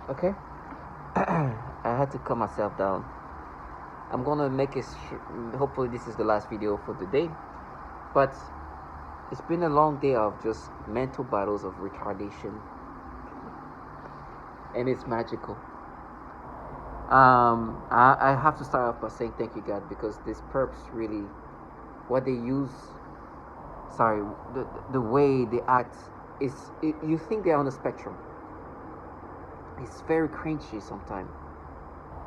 Okay. I had to calm myself down. I'm gonna make it. Hopefully, this is the last video for the day. But it's been a long day of just mental battles of retardation, and it's magical. I have to start off by saying thank you, God, because these perps really, what they use, sorry, the way they act is, you think they're on the spectrum. It's very cringy sometimes.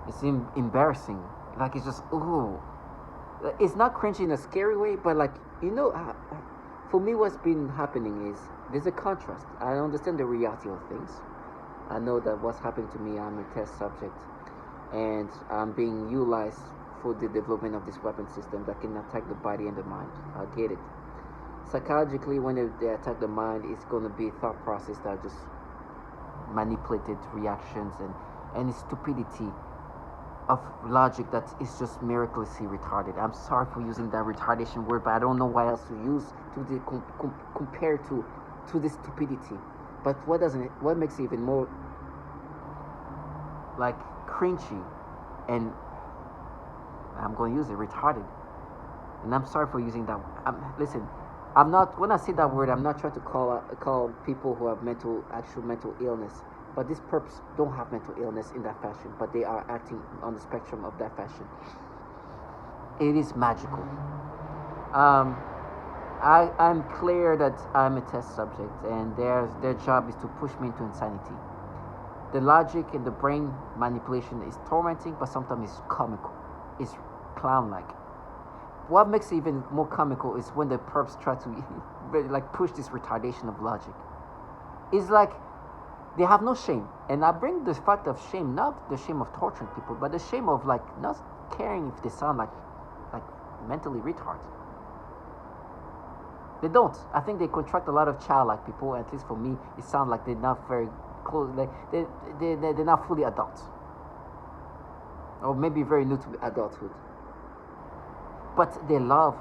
It's embarrassing. Like it's just ooh. It's not cringy in a scary way, but like for me, what's been happening is there's a contrast. I understand the reality of things. I know that what's happening to me, I'm a test subject, and I'm being utilized for the development of this weapon system that can attack the body and the mind. I get it. Psychologically, when they attack the mind, it's going to be thought process that just manipulated reactions and stupidity of logic that is just miraculously retarded. I'm sorry for using that retardation word, but I don't know what else to use to compare to this stupidity. But what makes it even more like cringy, and I'm going to use it, retarded. And I'm sorry for using that. Listen, I'm not, when I say that word, I'm not trying to call people who have actual mental illness. But these perps don't have mental illness in that fashion, but they are acting on the spectrum of that fashion. It is magical. I'm clear that I'm a test subject, and their job is to push me into insanity. The logic and the brain manipulation is tormenting, but sometimes it's comical. It's clown-like. What makes it even more comical is when the perps try to like push this retardation of logic. It's like they have no shame, and I bring the fact of shame, not the shame of torturing people, but the shame of like not caring if they sound like mentally retarded. They don't. I think they contract a lot of childlike people. At least for me, it sounds like they're not very close. Like they're not fully adults, or maybe very new to adulthood. But they love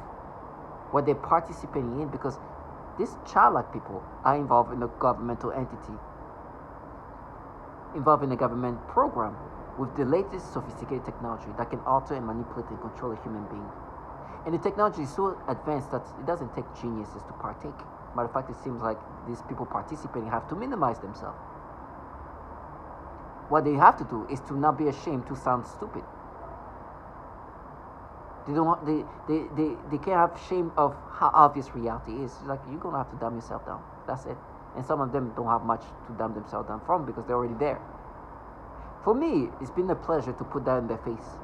what they're participating in, because these childlike people are involved in a governmental entity, involved in a government program with the latest sophisticated technology that can alter and manipulate and control a human being. And the technology is so advanced that it doesn't take geniuses to partake. Matter of fact, it seems like these people participating have to minimize themselves. What they have to do is to not be ashamed to sound stupid. They don't want, they can't have shame of how obvious reality is. It's like, you're gonna have to dumb yourself down. That's it. And some of them don't have much to dumb themselves down from because they're already there. For me, it's been a pleasure to put that in their face.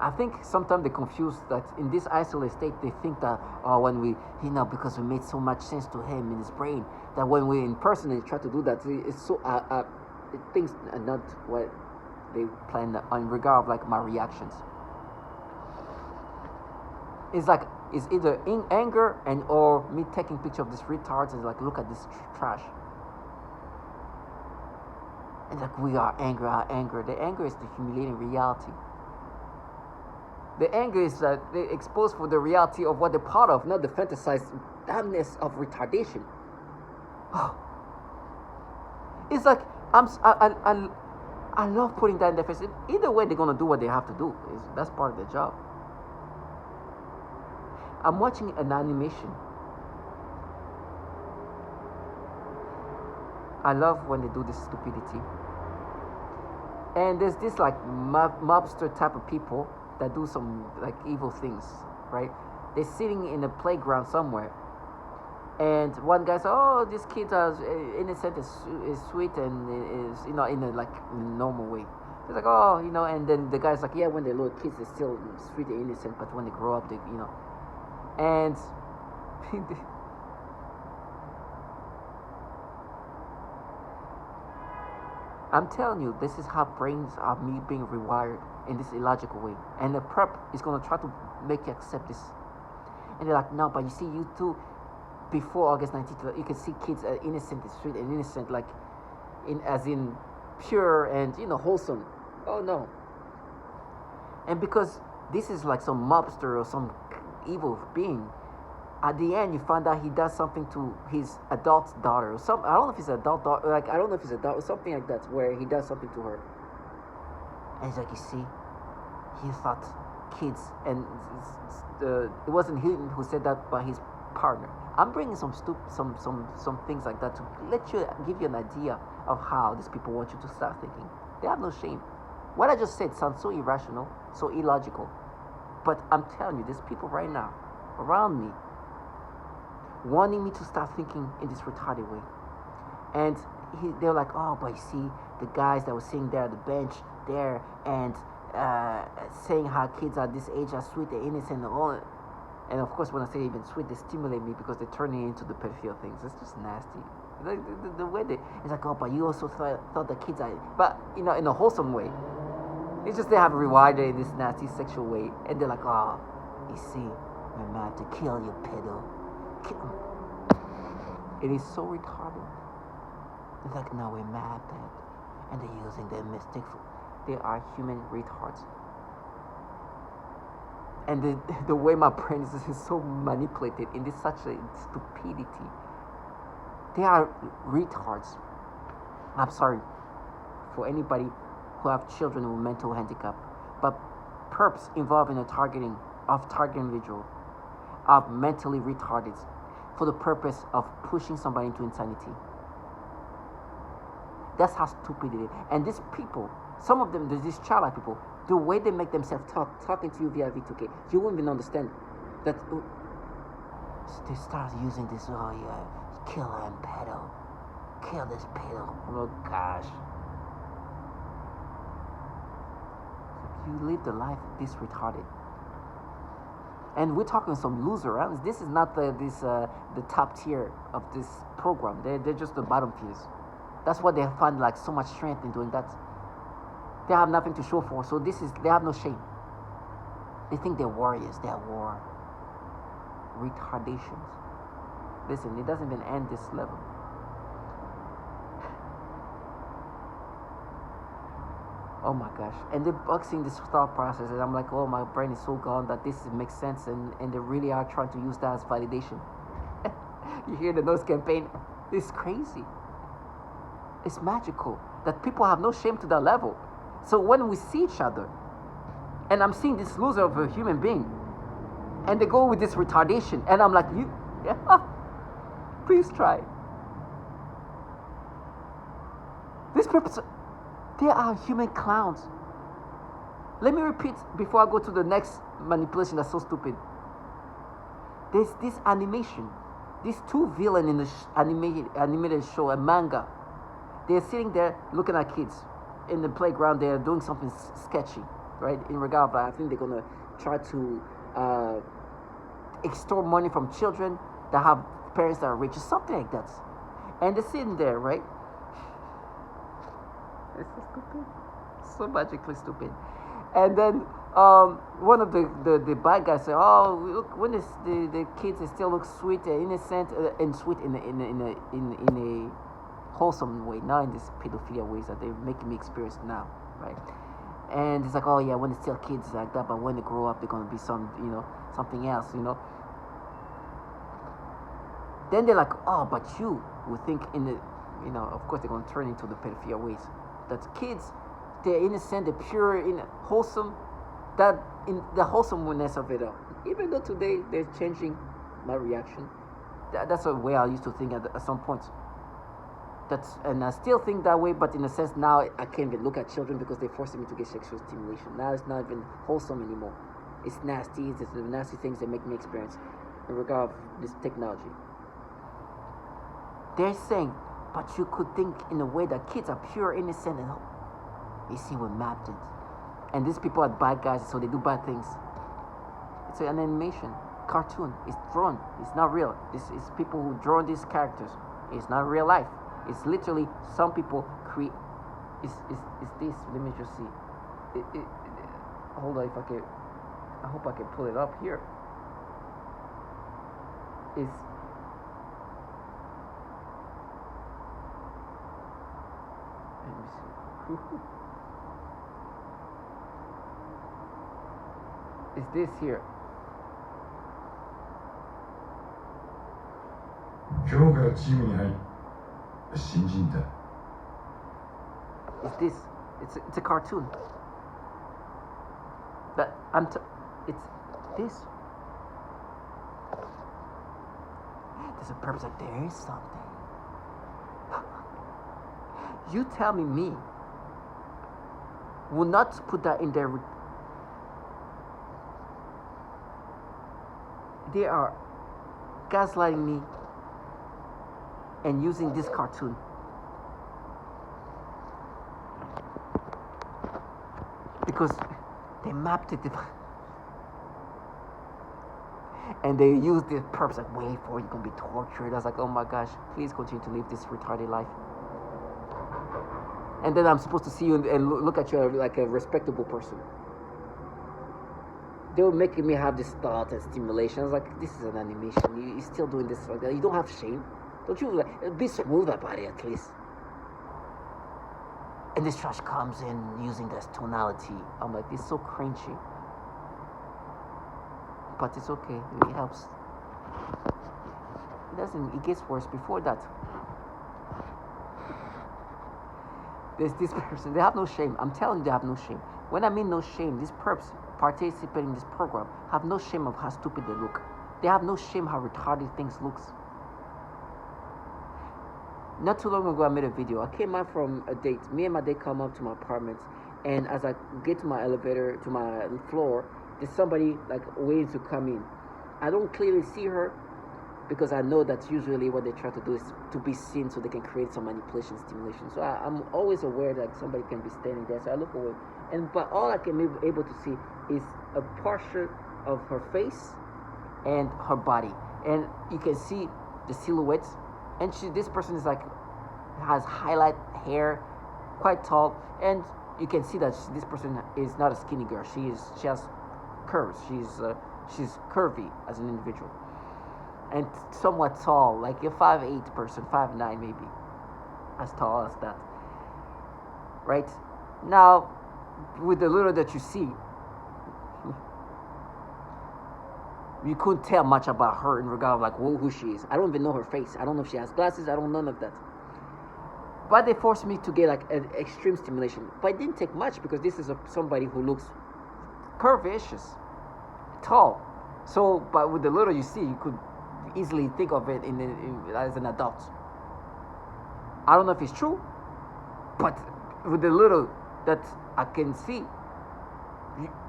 I think sometimes they confuse that in this isolated state, they think that, oh, when we, because we made so much sense to him in his brain, that when we in person and try to do that, it's so, things are not what they plan in regard of like my reactions. It's like, it's either in anger and or me taking picture of this retards and like, look at this trash. And like, we are angry, our anger. The anger is the humiliating reality. The anger is that they're exposed for the reality of what they're part of, not the fantasized damnness of retardation. It's like, I love putting that in their face. Either way, they're gonna do what they have to do. That's part of their job. I'm watching an animation. I love when they do this stupidity. And there's this like mobster type of people that do some like evil things, right? They're sitting in a playground somewhere, and one guy says, "Oh, this kid is innocent, is sweet, and is in a like normal way." He's like, "Oh, and then the guy's like, "Yeah, when they're little kids, they're still sweet and innocent, but when they grow up, they, and." I'm telling you, this is how brains are being rewired in this illogical way. And the prep is going to try to make you accept this. And they're like, no, but you see, you too, before August 19th, you can see kids are innocent, sweet and innocent, like, as in pure and, wholesome. Oh, no. And because this is like some mobster or some evil being, at the end you find out he does something to his adult daughter or some, I don't know if it's adult daughter, like I don't know if it's adult, something like that, where he does something to her. And he's like, you see, he thought kids, and it wasn't him who said that, but his partner. I'm bringing some things like that to let you, give you an idea of how these people want you to start thinking. They have no shame. What I just said sounds so irrational, so illogical, but I'm telling you, there's people right now around me wanting me to start thinking in this retarded way. And they're like, oh, but you see, the guys that were sitting there at the bench there and saying how kids at this age are sweet and innocent and all. And of course, when I say even sweet, they stimulate me because they turn it into the pedophile things. It's just nasty. The way they, it's like, oh, but you also thought the kids are, but in a wholesome way. It's just they have rewarded in this nasty sexual way, and they're like, oh, you see, we're mad to kill you, pedo. Kill him. It is so retarded. It's like, no, we're mad that, and they're using their mystic. They are human retards. And the way my brain is so manipulated in this such a stupidity. They are retards. I'm sorry for anybody who have children with mental handicap, but perps involved in the targeting individual are mentally retarded for the purpose of pushing somebody into insanity. That's how stupid it is. And these people, some of them, these childlike people, the way they make themselves talking to you via V2K, you won't even understand that. They start using this, oh yeah, killer and pedo. Kill this pedo. Oh gosh. You live the life this retarded. And we're talking some loser, right? This is not the top tier of this program. They're just the bottom tiers. That's what they find like so much strength in doing that. They have nothing to show for, so they have no shame. They think they're warriors. They're war. Retardations. Listen, it doesn't even end this level. Oh my gosh. And they're boxing this thought process, and I'm like, oh, my brain is so gone that this makes sense, and they really are trying to use that as validation. You hear the nose campaign? It's crazy. It's magical that people have no shame to that level. So when we see each other, and I'm seeing this loser of a human being, and they go with this retardation, and I'm like, please try. These people, they are human clowns. Let me repeat before I go to the next manipulation that's so stupid. There's this animation, these two villains in the animated show, a manga. They're sitting there looking at kids in the playground. They're doing something sketchy, right? In regard, but I think they're gonna try to extort money from children that have parents that are rich, or something like that. And they're sitting there, right? It's so stupid, so magically stupid. And then one of the bad guys said, "Oh, look, when the kids they still look sweet and innocent and sweet in a wholesome way, not in this pedophilia ways that they're making me experience now, right?" And it's like, oh yeah, when they're still kids like that, but when they grow up, they're gonna be something else, Then they're like, oh, but you would think of course they're gonna turn into the pedophilia ways. That kids, they're innocent, they're pure, wholesome. That in the wholesomeness of it all. Even though today they're changing my reaction. That's the way I used to think at some point. And I still think that way, but in a sense now I can't even look at children because they're forcing me to get sexual stimulation. Now it's not even wholesome anymore. It's nasty. It's the nasty things that make me experience in regard to this technology. They're saying, but you could think in a way that kids are pure, innocent, and you see we mapped it. And these people are bad guys, so they do bad things. It's an animation, cartoon. It's drawn. It's not real. This is people who draw these characters. It's not real life. It's literally some people create. It's this. Let me just see. Hold on, if I can. I hope I can pull it up here. It's. Let me see. It's this here. 今日からチームに入り新人だ。 It's this. It's a cartoon. That it's this. There's a purpose. Like there is something. You tell me will not put that in there. They are gaslighting me and using this cartoon. Because they mapped it and they used the perps like, wait for it, you're gonna be tortured. I was like, oh my gosh, please continue to live this retarded life. And then I'm supposed to see you and look at you like a respectable person. They were making me have this thought and stimulation. I was like, this is an animation. You're still doing this like that. You don't have shame. Don't you like, be smooth about it at least. And this trash comes in using this tonality. I'm like, it's so cringy. But it's okay. It helps. It doesn't. It gets worse before that. There's this person. They have no shame. I'm telling you, they have no shame. When I mean no shame, these perps participating in this program have no shame of how stupid they look. They have no shame how retarded things looks. Not too long ago, I made a video. I came out from a date. Me and my date come up to my apartment, and as I get to my elevator, to my floor, there's somebody like waiting to come in. I don't clearly see her because I know that usually what they try to do is to be seen so they can create some manipulation, stimulation. So I'm always aware that somebody can be standing there. So I look away, but all I can be able to see is a portion of her face and her body, and you can see the silhouette. And this person is like, has highlight hair, quite tall, and you can see that this person is not a skinny girl. She has curves. She's curvy as an individual, and somewhat tall, like a 5'8" person, 5'9" maybe, as tall as that. Right now, with the little that you see, you couldn't tell much about her in regard of like who she is. I don't even know her face. I don't know if she has glasses. I don't know none of that. But they forced me to get like an extreme stimulation. But it didn't take much because this is somebody who looks curvaceous, tall. So, but with the little you see, you could easily think of it as an adult. I don't know if it's true, but with the little that I can see,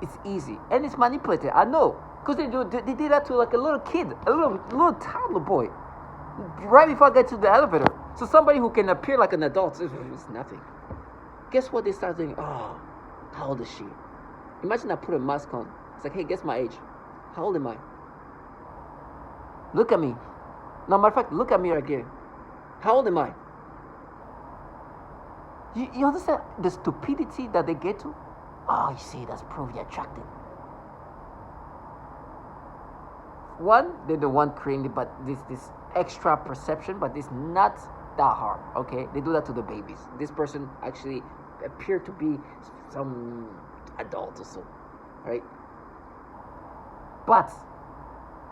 it's easy and it's manipulated. I know. Because they did that to like a little kid, a little toddler boy, right before I get to the elevator. So somebody who can appear like an adult, it's nothing. Guess what they start doing? Oh, how old is she? Imagine I put a mask on. It's like, hey, guess my age. How old am I? Look at me. No, matter of fact, look at me again. How old am I? You understand the stupidity that they get to? Oh, you see, that's proof you're attractive. One, they're the one creating it, but this extra perception, but it's not that hard, okay? They do that to the babies. This person actually appeared to be some adult or so, right? But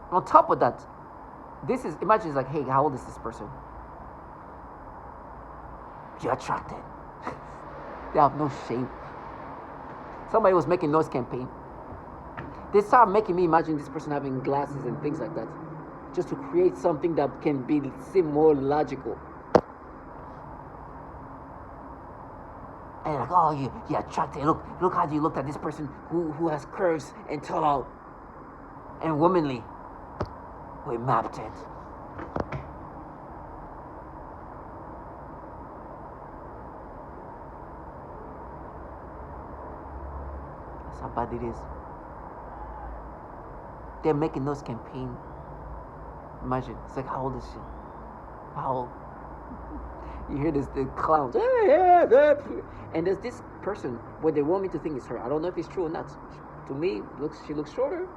on top of that, imagine it's like, hey, how old is this person? You're attracted. They have no shame. Somebody was making noise campaign. They start making me imagine this person having glasses and things like that, just to create something that can seem more logical. And like, oh, you're attracted. Look how you looked at this person who has curves and tall and womanly. We mapped it. That's how bad it is. They're making those campaign. Imagine, it's like, how old is she? How old? You hear the clowns, and there's this person where they want me to think it's her. I don't know if it's true or not. To me, she looks shorter,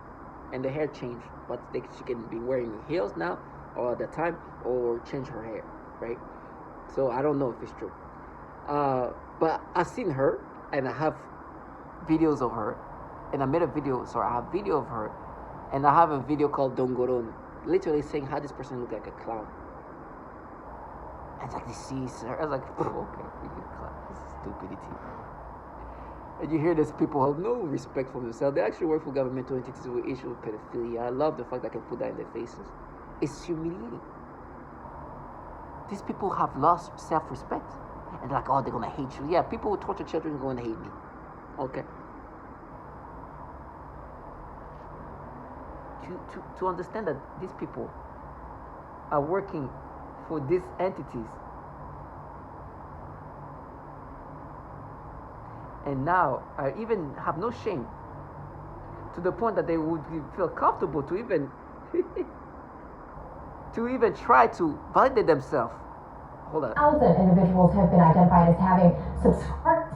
and the hair changed. But she can be wearing heels now, or at that time, or change her hair, right? So I don't know if it's true. But I've seen her, and I have videos of her, and I made a video. So I have video of her. And I have a video called Dongorony, literally saying how this person looked like a clown. And it's like, they see, sir. I was like, okay, you can clap. This is stupidity. And you hear these people have no respect for themselves. They actually work for governmental entities with issue with pedophilia. I love the fact that I can put that in their faces. It's humiliating. These people have lost self-respect. And they're like, oh, they're going to hate you. Yeah, people who torture children are going to hate me. Okay. To understand that these people are working for these entities, and now I even have no shame, to the point that they would feel comfortable to even to even try to validate themselves. Hold on. 1,000 individuals have been identified as having subscribed.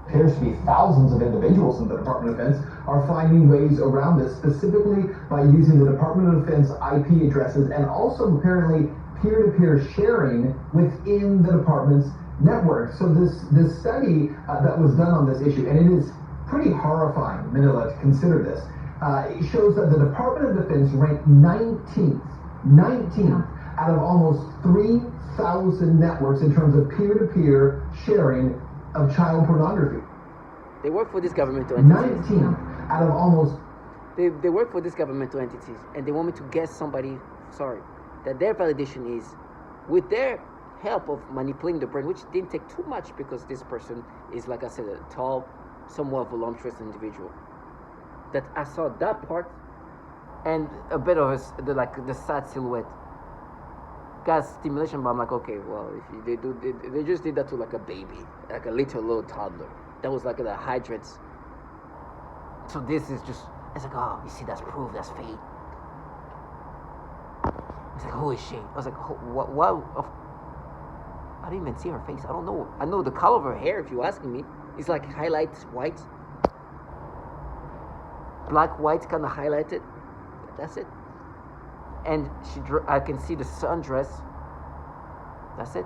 Appears to be thousands of individuals in the Department of Defense are finding ways around this, specifically by using the Department of Defense IP addresses and also apparently peer-to-peer sharing within the department's network. So this study that was done on this issue, and it is pretty horrifying, Manila, to consider this. It shows that the Department of Defense ranked 19th out of almost 3,000 networks in terms of peer-to-peer sharing of child pornography. They work for these governmental entities. 19 out of almost. They work for these governmental entities, and they want me to guess somebody, that their validation is with their help of manipulating the brain, which didn't take too much because this person is, like I said, a tall, somewhat voluptuous individual. That I saw that part and a bit of the sad silhouette. Got stimulation, but I'm like, okay, well, if they just did that to like a baby, like a little toddler. That was like the hydrants. So this is just, it's like, oh, you see, that's proof, that's fate. It's like, who is she? I was like, what? I didn't even see her face. I don't know. I know the color of her hair, if you're asking me. It's like highlights white. Black, white, kind of highlighted. That's it. And I can see the sundress. That's it.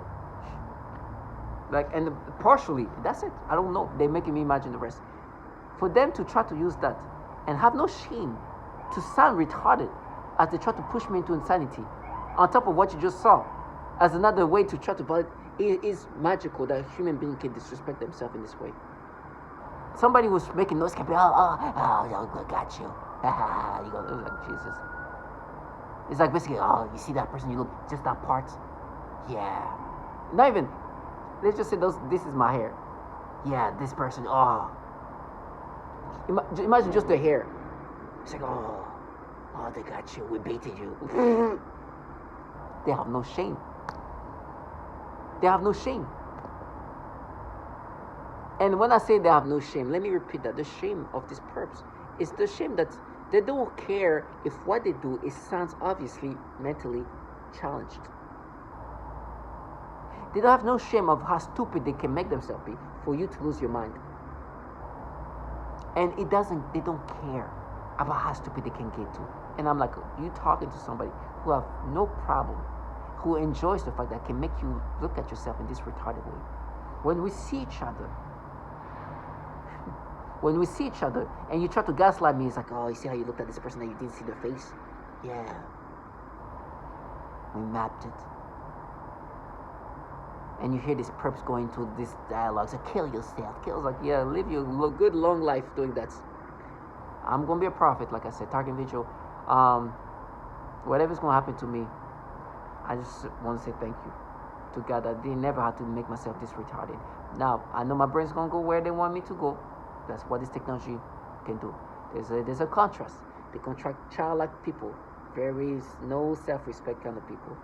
Like, and partially, that's it. I don't know. They're making me imagine the rest. For them to try to use that and have no shame, to sound retarded as they try to push me into insanity, on top of what you just saw, as another way to try to validate, it is magical that a human being can disrespect themselves in this way. Somebody who's making noise can be, I got you. You go, it was like, Jesus. It's like basically, oh, you see that person, you look, just that part? Yeah. Not even, let's just say this is my hair. Yeah, this person, oh. Imagine just the hair. It's like, oh, they got you, we baited you. They have no shame. They have no shame. And when I say they have no shame, let me repeat that. The shame of these perps is the shame that they don't care if what they do sounds obviously mentally challenged. They don't have no shame of how stupid they can make themselves be for you to lose your mind. And they don't care about how stupid they can get to. And I'm like, you talking to somebody who have no problem, who enjoys the fact that can make you look at yourself in this retarded way. When we see each other, and you try to gaslight me, it's like, oh, you see how you looked at this person and you didn't see their face? Yeah. We mapped it. And you hear these perps going to this dialogue, so kill yourself. Kill's like, yeah, live your good long life doing that. I'm going to be a prophet, like I said, target vigil. Whatever's going to happen to me, I just want to say thank you to God that they never had to make myself this retarded. Now, I know my brain's going to go where they want me to go. That's what this technology can do. There's a contrast. They contract childlike people, very no self-respect kind of people.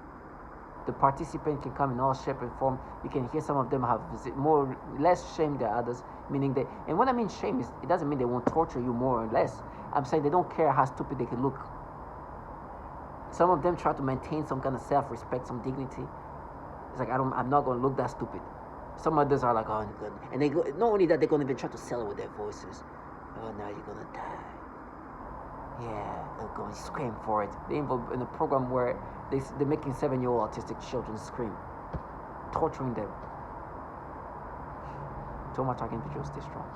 The participant can come in all shape and form. You can hear some of them have less shame than others, meaning that. And when I mean shame, it doesn't mean they won't torture you more or less. I'm saying they don't care how stupid they can look. Some of them try to maintain some kind of self-respect, some dignity. It's like, I'm not going to look that stupid. Some others are like, oh, good. And they go, not only that, they're going to even try to sell it with their voices. Oh, now you're going to die. Yeah, they're going to scream for it. They're involved in a program where they're making 7-year-old autistic children scream, torturing them. So much I can visual, stay strong.